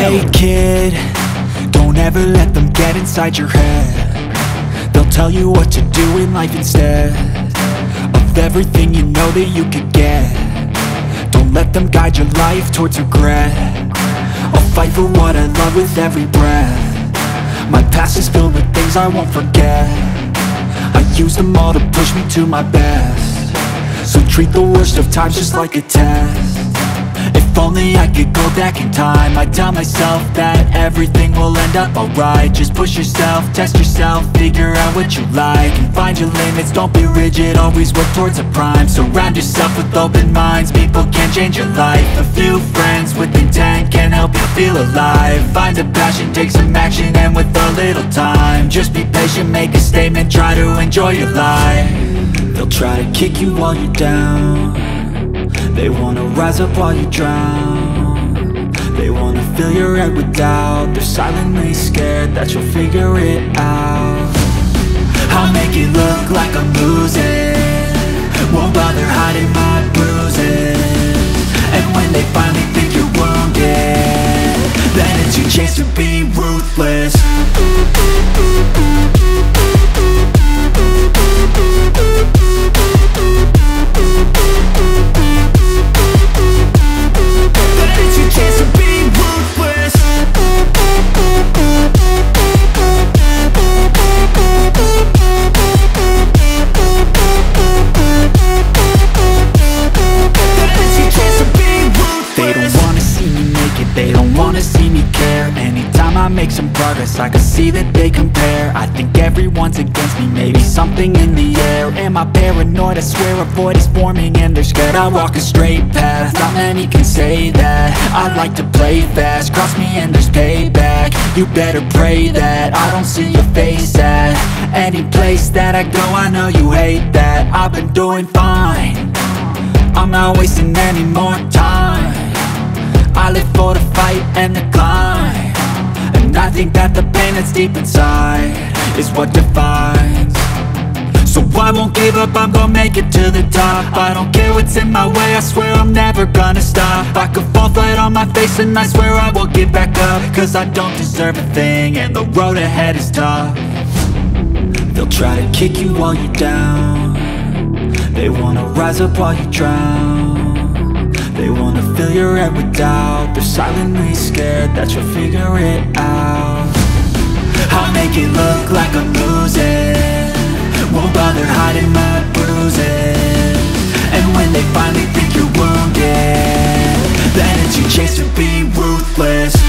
Hey kid, don't ever let them get inside your head. They'll tell you what to do in life instead of everything you know that you could get. Don't let them guide your life towards regret. I'll fight for what I love with every breath. My past is filled with things I won't forget. I use them all to push me to my best. So treat the worst of times just like a test. If only I could go back in time, I'd tell myself that everything will end up alright. Just push yourself, test yourself, figure out what you like, and find your limits, don't be rigid, always work towards a prime. Surround yourself with open minds, people can change your life. A few friends with intent can help you feel alive. Find a passion, take some action, and with a little time, just be patient, make a statement, try to enjoy your life. They'll try to kick you while you're down. They wanna rise up while you drown. They wanna fill your head with doubt. They're silently scared that you'll figure it out. I'll make it look like I'm losing, won't bother hiding my bruises. And when they finally think you're wounded, then it's your chance to be ruthless. I can see that they compare. I think everyone's against me, maybe something in the air. Am I paranoid? I swear a void is forming and they're scared. I walk a straight path, not many can say that. I like to play fast, cross me and there's payback. You better pray that I don't see your face at any place that I go. I know you hate that. I've been doing fine, I'm not wasting any more time. I live for the fight and the climb. And I think that the pain that's deep inside is what defines. So I won't give up, I'm gonna make it to the top. I don't care what's in my way, I swear I'm never gonna stop. I could fall flat on my face and I swear I will get back up. Cause I don't deserve a thing and the road ahead is tough. They'll try to kick you while you're down. They wanna rise up while you drown. They wanna fill your head with doubt. They're silently scared that you'll figure it out. I'll make it look like I'm losing, won't bother hiding my bruises. And when they finally think you're wounded, then it's your chance to be ruthless.